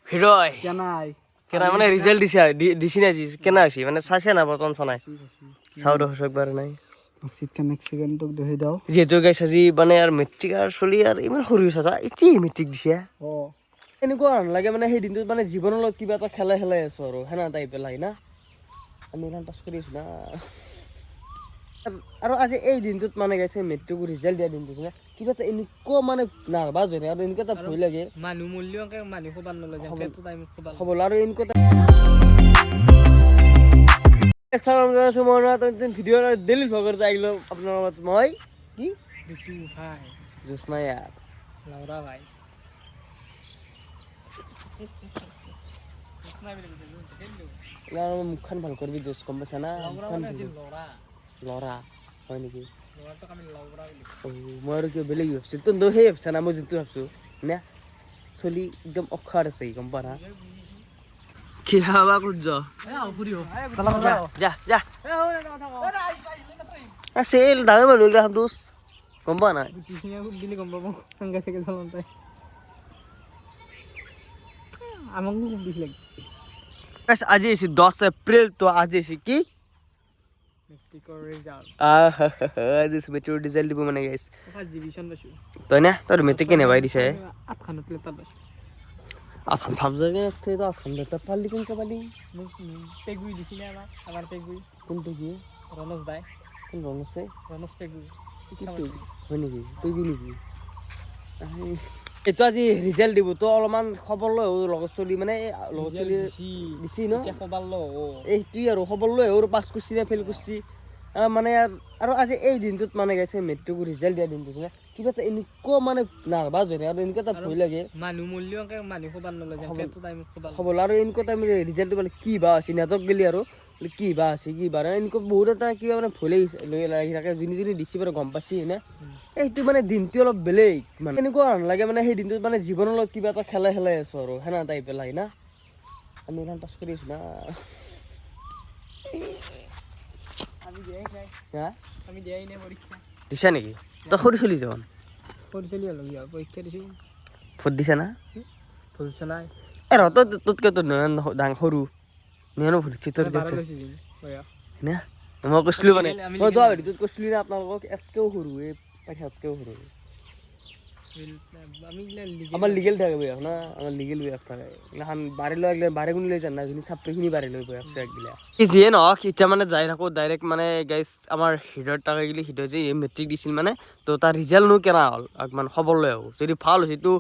হিরোই কেনাই কেনা মানে রিজাল্ট দিছি না জি কেনা আছি মানে চাইছে না বর্তমান শোনায় চাও দেখো একবার নাই শীতকাল নেক্সট সেকেন্ড তোক দেখে দাও যেহেতু গাইছ আজি মানে আর মেট্রিক আর চলি আর ইমান সৰু হৈছে এটি মেট্ৰিক দিছে এনেকুৱা লাগে মানে সেই দিনটোত মানে জীৱনৰ লগত কিবা এটা খেলাই আছো আৰু সেনা টাইপ লাগে না আমি ইমান পাছ কৰি আছো না আৰু আজি এই দিনটোত মানে গাইছে মেট্ৰিকৰ ৰিজাল্ট দিয়া দিনটোত না কিবা এটা এনেকুৱা মানে নাৰ্ভাছ হয় আৰু এনেকুৱা এটা ভয় লাগে মানুহ মূল্যকে মানুহ খবৰ নলয় যেনটো টাইম খবৰ আৰু এনেকুৱা ভিডিঅ' ডেইলি ভ্লগৰ আহিলো আপোনাৰ লগত মই কি ভাই জোস্না यार লাউৰা ভাই মুখখন ভাল কৰিবি দোষ গম পাইছা না লৰা হয় নেকি মই আৰু কিয় বেলেগ ভাবছো তো সেই ভাবছা না মই যোনটো ভাবছো না চলি একদম অখাৰ আছে গম পা না কি হাবা খুঁজ যা যা আছিল ডাঙৰ মানুহ এইগিলাখান দোষ গম পা নাই গম পাব চাইকেল চলাওঁতে আমাক খুব দিছিল আজি আছে 10 এপ্ৰিল তো আজি আছে কি মেট্ৰিকৰ ৰিজাল্ট আজি মেট্ৰিকৰ ৰিজাল্ট দিব মানে গাইছ ফাৰ্ষ্ট ডিভিজন পাইছো তই না তোৰ মেট্ৰিক কেনে ভাই দিছে 8খানত লেটাৰ পাইছো আফান সাবজেক্ট থেকে তো আফান লেটাৰ পালি কোনকে পালি পেগুই দিছিলে আমাৰ পেগুই কোনটো কি ৰনজ দাই কোন ৰনছে ৰনজ পেগুই হয় নেকি পেগুই নেকি এইটো আজি ৰিজাল্ট দিব তো অলপমান খবৰ লৈ লগত চলি মানে লগত চলি দিছি ন খবৰ ল এইটোই আৰু খবৰ লৈ আৰু পাছ কৰিছি না ফেল কৰিছি মানে আৰু আজি এই দিনটোত মানে গাইছে মেট্ৰিকৰ ৰিজাল্ট দিয়া দিনটোত না কিবা এটা এনেকুৱা মানে নাৰ্ভাছ হয় আৰু এনেকুৱা এটা ভয় লাগে মানুহ মূল্যকে মানুহ খবৰ নলয় যেনটো টাইম খবৰ আৰু এনেকুৱা টাইম ৰিজাল্ট দিবলৈ কি বা আছে নাটক গেলি আৰু কি বা আছে কি বা এনেকুৱা বহুত এটা কিবা মানে ভয় লাগি থাকে যোনে দিছি বাৰু গম পাইছি না এইটো মানে দিনটো অলপ বেলেগ মানে এনেকুৱা নালাগে মানে সেই দিনটোত মানে জীৱনৰ লগত কিবা এটা খেলাই আছো আৰু সেনা টাইপ লাগে না আমি ইমান পাছ কৰি আছো না আমি দিয়াই নাই পৰীক্ষা দিছা নেকি তই সৰু চলি যান সৰু চলি হ'লো পৰীক্ষা দিছো ভোট দিছা না ভুলছে নাই তই তোতকে তোৰ ডাঙৰ সৰু নিয়ানো ভুলিছে তোৰ না মই কৈছিলো মানে মই যোৱা ভিডিঅ'ত কৈছিলো না আপোনালোকক এতকেও সৰু এই পাইছাতকেও সৰু আমাৰ লিগেল থাকে বয়স না আমাৰ লিগেল বয়স থাকে এখন বাৰে লৈ বাৰে গুণ লৈ যান না যোন ছাত্ৰখিনি বাৰে লৈ বয়স একগিলা যিয়ে নহওক এতিয়া মানে যাই থাকো ডাইৰেক্ট মানে গাইজ আমাৰ হৃদয়ত তাকে গেলি হৃদয় যে মেট্ৰিক দিছিল মানে তো তাৰ ৰিজাল্টনো কেনা হ'ল মানে খবৰ লৈ আহোঁ যদি ভাল হৈছে এইটো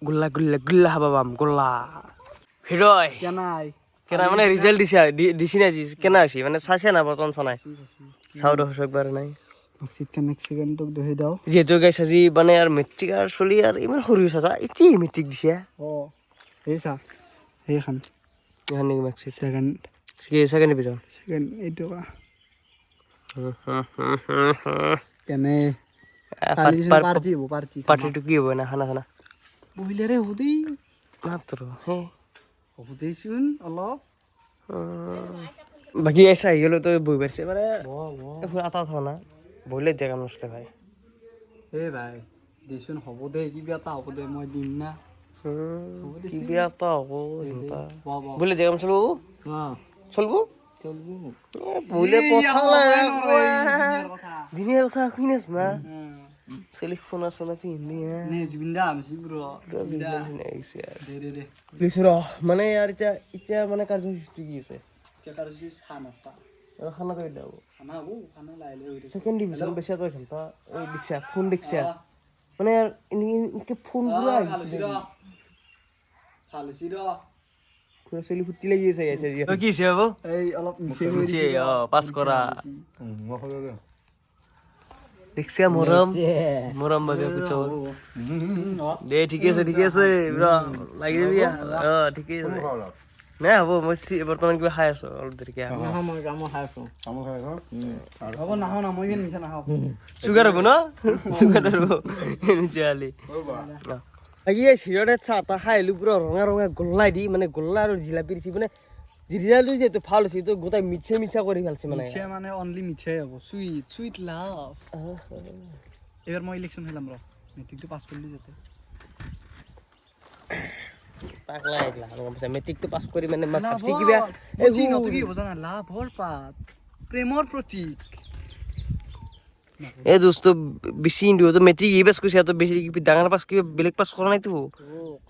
গোল্লা গোল্লা গোল্লা খাবা পাম গোল্লা হৃদয় কেনা মানে ৰিজাল্ট দিছি না জি কেনা হৈছে মানে চাইছে না বৰ্তমান চনাই চাও দেখো একবাৰ নাই শীতকাল নেক্সট সেকেন্ড তোক দেখে দাও যেহেতু গাইছ আজি মানে আর মেট্রিক আর চলি আর ইমান সৰু হৈছে এটি মেট্রিক দিছে এই চা এইখান এখান নেকি metric second second division second এইটো কেনে পার্টিটো কি হবে না খানা খানা বহিলে রে হুদি মাত্র হ্যাঁ হুদিচোন অলপ বাকি এসে আহি গেলো তো বই পারছে মানে আটা থা না বইলে দেখা নষ্ট ভাই এই ভাই দেচোন হ'ব দে কিবা এটা হ'ব দে মই দিম না কিবা এটা হ'ব বইলে দেখা চলবো চলবো চলবো বইলে কথা দিনের কথা শুনিস না চলি ফোনা সোনা পিন্ধি নে জুবিনদা আনছি ব্রো লিছো ৰ মানে ইয়াৰ এতিয়া মানে কাৰ্যসূচী কি আছে কাৰ্যসূচী খানাস্তা খানা কৰি দাও খানা হ'ব খানা লাইলে হৈ সেকেন্ড ডিভিজন বেছি তই ঘন্টা এই দেখছা ফোন দেখছা মানে ইয়াৰ ইনকে ফোন পুৰা ফালছি ৰ পুৰা চলি ফুটি লাগি আছে কি হৈছে বাবু এই অলপ মিছে পাস কৰা দেখছা মৰম বাবে কুচল দে ঠিক আছে লাগি যাবি ঠিকে আছে নাই হ'ব মই বৰ্তমান কিবা খাই আছো অলপ দেৰিকে চুগাৰ হ'ব ন চুগাৰ হ'ব লাগি চিৰতে চাহ তাহ খাই আহিলো পুৰা ৰঙা ৰঙা গোল্লাই দি মানে গোল্লা আৰু জিলাপি দিছি মানে ৰিজাল্টটো যিহেতু ভাল হৈছে তো গোটাই মিছা কৰি ভালছে মানে অনলি মিছাই হ'ব চুইট লাভ এবাৰ মই ইলেকশ্যন খেলাম ৰ মেট্ৰিকটো পাছ কৰিলোঁ যাতে পাগলা এইগিলা গম পাইছা মেট্ৰিকটো পাছ কৰি মানে মই লাভ ভাবছি কিবা হ'ল। চিহ্নটো কি হ'ব জানা লাভৰ পাত প্ৰেমৰ প্ৰতীক এই দোস্তো বেছি ইন্দুতো মেট্ৰিক ই পাছ কৰিছে তো বেছি ডাঙৰ পাছ কিবা বেলেগ পাছ কৰা নাইতো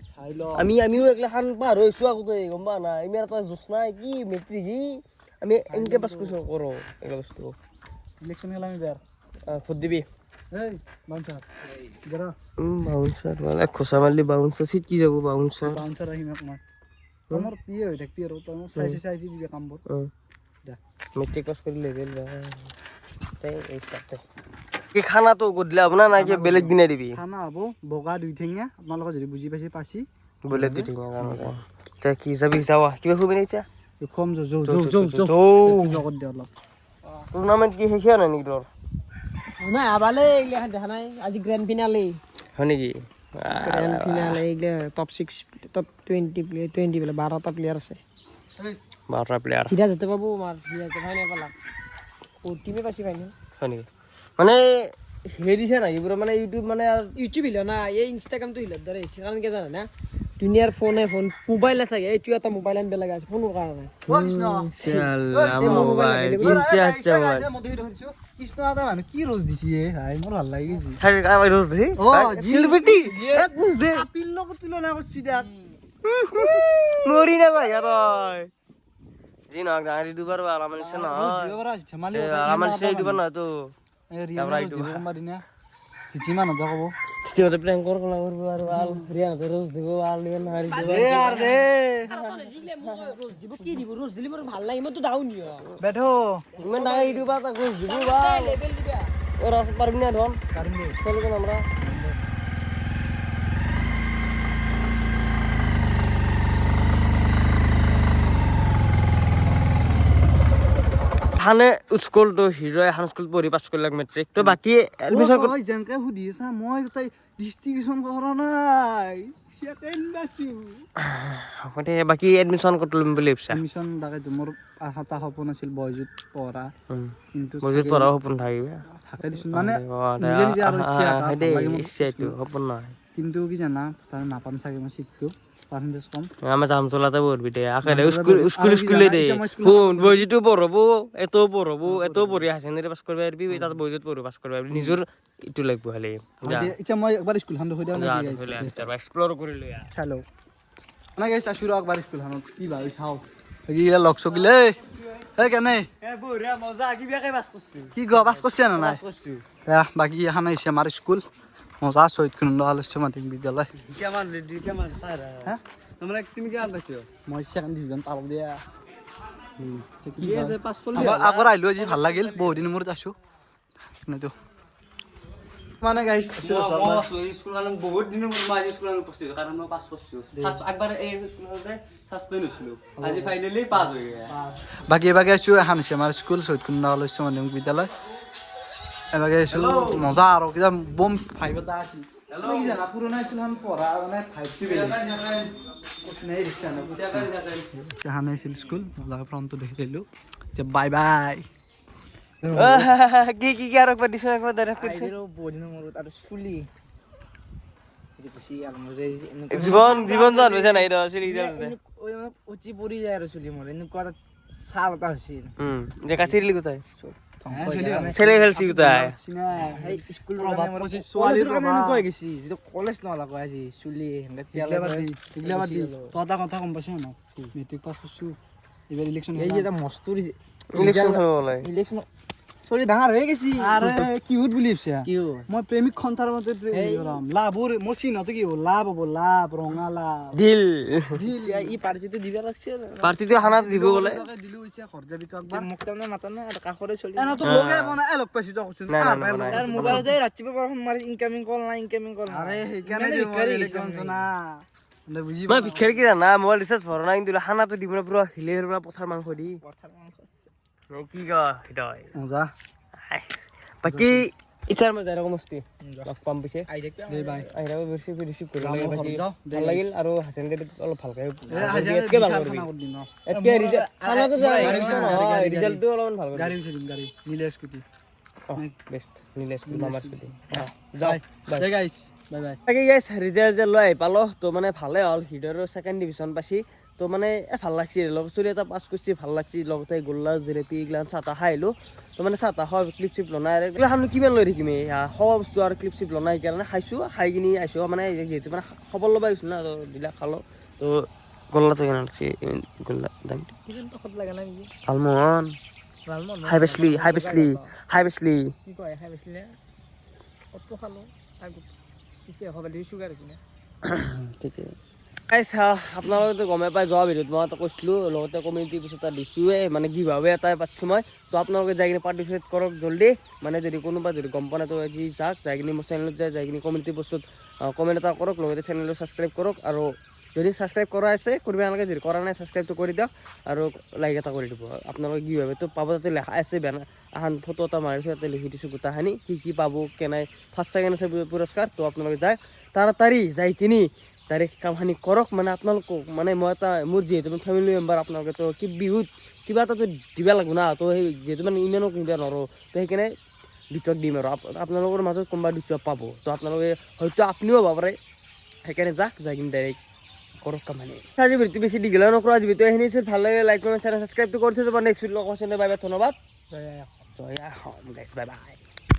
চাই ল আমিও একলা খান পাৰ হৈছো আগতে গম পা না ইমান এটা জোচ নাই কি মেট্ৰিক আমি এনেকে পাছ কৰিছো কৰো এইগিলা বস্তু ইলেকশ্যন খেলা আমি বেয়া ভোট দিবি এই বাউন্সাৰ গৰা বাউন্সাৰ মানে খোচা মাৰলি বাউন্সাৰ চিট কি যাব বাউন্সাৰ বাউন্সাৰ আহিম আপোনাৰ আমাৰ পিয়ে হৈ থাকবি আৰু তই মোক চাই দিবি কামবোৰ দে মেট্ৰিক পাছ কৰি লেভেল কি খানাটো গধূলি আপোনাৰ নাই কি বেলেগ দিনাই দিবি খানা হ'ব বগা দুই ঠেঙীয়া আপোনালোকে যদি বুজি পাইছি বোলে দুই দিন তই কি যাবি যাৱা কিবা খুবি নাইছা কম যৌ যৌ জগত দে অলপ টুৰ্ণামেণ্ট কি শেষে নাই নেকি তোৰ নাই আবালে এইগিলা দেখা নাই আজি গ্ৰেণ্ড ফিনালে হয় নেকি গ্ৰেণ্ড ফিনালে এইগিলা টপ 6 টপ 20 প্লেয়াৰ 20 বোলে 12টা প্লেয়াৰ আছে 12টা প্লেয়াৰ সিধা যেতে পাবো আমাৰ সিধা ফাইনেল পালাম ও টিমে পাইছি ফাইনেল হয় নেকি মানে হেৰি দিছে নাই এইবোৰ মানে ইউটিউব মানে ইউটিউব হিল না এই ইনষ্টাগ্ৰামটো হিলত দৰে হৈছে কাৰণ কি জানা না দুনিয়াৰ ফোন মোবাইল আছে এইটো এটা মোবাইল আনব লগা আছে ফোনৰ কাৰণে কৃষ্ণ এটা মানুহ কি ৰ'জ দিছি ভাই মোৰ ভাল লাগি গৈছে আপিল লগত তুলনা কৰিছি দেখ মৰি নাযায় তই যি নহওক ডাঙৰি দুবাৰ আৰাম নিছে নহয় ধেমালি আৰাম নিছে দুবাৰ নহয় তো যিমান হ'ব ক'ব সিহঁতে প্ৰেংক কৰিব আৰু আল ৰিয়াহঁতে ৰ'জ দিব আল ইমান নাহাৰি দিব ৰ'জ দিব কি দিব ৰ'জ দিলে মোৰ ভাল লাগে মইতো ডাউন নিয় বেঠো ইমান ডাঙৰ ইউটিউব এটা ৰ'জ দিব লেভেল দিবা ওৰা পাৰবি না ধন পাৰিম চলবে না আমৰা হানে স্কুল তো হিৰো এখন স্কুল পঢ়ি পাছ কৰিলাক মেট্ৰিক তো বাকি এডমিশন তই যেনকে সুধি আছা মই তাই ডিষ্টিংশ্যন কৰা নাই ছেকেণ্ড পাইছোঁ মানে বাকি এডমিশন ক'ত ল'ম বুলি ভাবছা এডমিশ্যন তাকেতো মোৰ এটা সপোন আছিল বয়জুত পঢ়া কিন্তু মজুত পঢ়াও সপোন থাকিবে থাকে দিছোঁ মানে নিজে নিজে আৰু ইচ্ছা এটা ভাল লাগে মোৰ ইচ্ছাটো সপোন নহয় কিন্তু কি জানা তাৰ নাপাম চাগে মই চিটটো পাৰ্চেণ্টেজ কম আমার জামতলাতে পড়বি দে আখেরে স্কুলে দে কোন বইজিটো পড়বো এত পড়ি হাসেনের পাস করবে আরবি তাতে বইজিত পড়ো পাস করবে আরবি নিজর ইটো লাগবো খালি এতিয়া মই একবাৰ স্কুলখন দেখুৱাই দিওঁ এক্সপ্লোৰ কৰে লয়া চাই লওঁ মানে গাইছ আছোঁ ৰ একবাৰ স্কুলখনত কি ভাবি চাওঁ এইগিলা লগ চকিলে এই কেনে কি গ পাছ কৰিছে নে নাই বাকী এখন আহিছে আমাৰ স্কুল মজা শহীদ কুণ্ড আলোচ্য মাধ্যমিক বিদ্যালয় মই ছেকেণ্ড ডিভিজন পালোঁ দিয়া আগৰ আহিলোঁ আজি ভাল লাগিল বহুত দিনৰ মূৰত আছোঁ এনেতো মানে গাইছ বহুত দিনৰ মূৰত মই আজি স্কুলত উপস্থিত কাৰণ মই পাছ কৰিছোঁ একবাৰ এই স্কুলতে ছাছপেণ্ড হৈছিলোঁ আজি ফাইনেলি পাছ হৈ গ'ল বাকী এবাগে আছোঁ এখন হৈছে আমাৰ স্কুল শহীদ কুণ্ড আলোচ্য মাধ্যমিক বিদ্যালয় এবাগে আছোঁ মজা আৰু কিবা বম ভাইব এটা আছিল কি জানা পুৰণা স্কুলখন পঢ়া মানে ভাইবটো বেলেগ আছিল স্কুল মজাকে ফ্ৰণ্টটো দেখি দিলোঁ এতিয়া বাই বাই কি কি আৰ একবাৰ দিছ একবাৰ ডাইৰেক্ট কৰছ বহুত দিনৰ মূৰত আৰু চুলি জীবন তো আনবে না এটা আসলে উচি পৰি যায় আৰু চুলি মোৰ এনেকুৱা এটা ছাল এটা হৈছিল যে কাছিলি কোথায় ছেলে খেলছি কোথায় কলেজ নহলাগো আজি চুলি তই এটা কথা গম পাইছ ন মেট্ৰিক পাছ কৰিছোঁ এইবাৰ ইলেকশ্যন এই যে এটা মস্তুৰ ইলেকশন খেলব বলে ইলেকশ্যন চলি ডাঙৰ হৈ গৈছি আৰে কিউট বুলি ভাবছা কিয় মই প্ৰেমিক সন্থাৰ মতে প্ৰেম লাভৰ মোৰ চিহ্নটো কি হ'ব লাভ হ'ব লাভ ৰঙা লাভ দিল ই পাৰ্টিটো দিবা লাগছে পাৰ্টিতে খানা দিব বলে দিলোঁ এতিয়া ঘৰ যাবি তই একবাৰ মোক তাৰমানে মাতা নাই আৰু কাষৰে চলি এনেতো লগে বনাই লগ পাইছোঁ তই কৈছোঁ তাৰ মোবাইলতে ৰাতিপুৱা পৰা ফোন মাৰি ইনকামিং কল নাই আৰে সেইকাৰণে বুজি মই ভিক্ষাৰী কি জানা মোবাইল রিচার্জ ভরা না কিন্তু খানাটো দিব না পুরো হিলের পুরো পথার মাংস দি কি ক এটা মজা বাকি ইচ্ছার মধ্যে এরকম মস্তি লগ পাম পিছে দে বাই আহিরা বেশি রিসিভ করে যাম, বাকি ঘৰত যাওঁ। ভাল লাগিল আৰু হাসেন দেব অলপ ভালকে হাজিৰা এতকে ভাল খানা কৰিবি কৰি দিম ন এতকে খানাটো গাড়ী ৰিজাল্টটো অলপমান ভাল কৰিবি গাড়ী বিচাৰি দিম গাড়ী নীলে স্কুটি বেষ্ট নীলা স্কুটি মামাৰ স্কুটি যাওঁ বাই দে গাইছ বাই বাই তাকে গাইছ ৰিজাল্ট যে লৈ আহি পালোঁ তো মানে ভালে হ'ল হৃদয়ৰ ছেকেণ্ড ডিভিজন পাইছি তো মানে ভাল লাগছি লগৰ ছোৱালী এটা পাছ কৰিছে ভাল লাগছি লগতে গোল্লা জিলেপি এইগিলান চাহ তাহ খাই আহিলোঁ তো মানে চাহ তাহ খাই ক্লিপ চিপ লনাই এইগিলাখান কিমান লৈ থাকিম খোৱা বস্তু আৰু ক্লিপ চিপ লনাই সেইকাৰণে খাইছোঁ খাই কিনি আহিছোঁ মানে যিহেতু মানে খবৰ ল'ব আহিছোঁ না তো দিলা খালোঁ তো গোল্লাটো কেনে লাগছি গোল্লা দাম লালমোহন হাই বেছলি কি কয় খাই পাইছিলে কত খালোঁ এতিয়া হ'ব দি চুগাৰ হৈছিলে ঠিকে আপোনালোকেতো গমে পাই যোৱা ভিডিঅ'ত মই এটা কৈছিলোঁ লগতে কমিউনিটি পিছত এটা দিছোঁৱে মানে গিভআৱে এটাই পাতিছোঁ মই তো আপোনালোকে যাই কিনে পাৰ্টিচিপেট কৰক জল্দি মানে যদি কোনোবা যদি গম পোৱা নাই তো আজি যাওক যাই কিনে মোৰ চেনেলত যাই কিনে কমিউনিটি পোষ্টত কমেণ্ট এটা কৰক লগতে চেনেলটো ছাবস্ক্ৰাইব কৰক আৰু যদি ছাবস্ক্ৰাইব কৰা আছে কৰিব নালাগে যদি কৰা নাই ছাবস্ক্ৰাইবটো কৰি দিয়ক আৰু লাইক এটা কৰি দিব আপোনালোকে গিভআৱেটো পাব তাতে লেখা আছে এখন ফটো এটা মাৰিছোঁ তাতে লিখি দিছোঁ গোটাখিনি কি পাব কেনে ফাৰ্ষ্ট ছেকেণ্ড আছে পুৰস্কাৰ তো আপোনালোকে যায় তাড়াতাড়ি যাই কিনি ডাইৰেক্ট কামখিনি কৰক মানে আপোনালোকক মানে মই এটা মোৰ যিহেতু ফেমিলি মেম্বাৰ আপোনালোকেতো কি বিহুত কিবা এটাতো দিব লাগিব না তো সেই যিহেতু মানে ইমানো কিনিব নোৱাৰোঁ তো সেইকাৰণে দ্বিতীয়ক দিম আৰু আপোনালোকৰ মাজত কোনোবা দ্বিতীয় পাব তো আপোনালোকে হয়তো আপুনিও পাব পাৰে সেইকাৰণে যাওক যাই কিনি ডাইৰেক্ট কৰক কামখিনি আজি ভিডিঅ'টো বেছি দীঘল নকৰোঁ আজি ভিডিঅ' এইখিনি ভাল লাগে লাইক কমেণ্ট শ্বেয়াৰ ছাবস্ক্ৰাইবটো কৰি থৈ যাব নেক্সট ভিডিঅ' কৈছে বাই বাই ধন্যবাদ জয় অসম গাইছ বাই বাই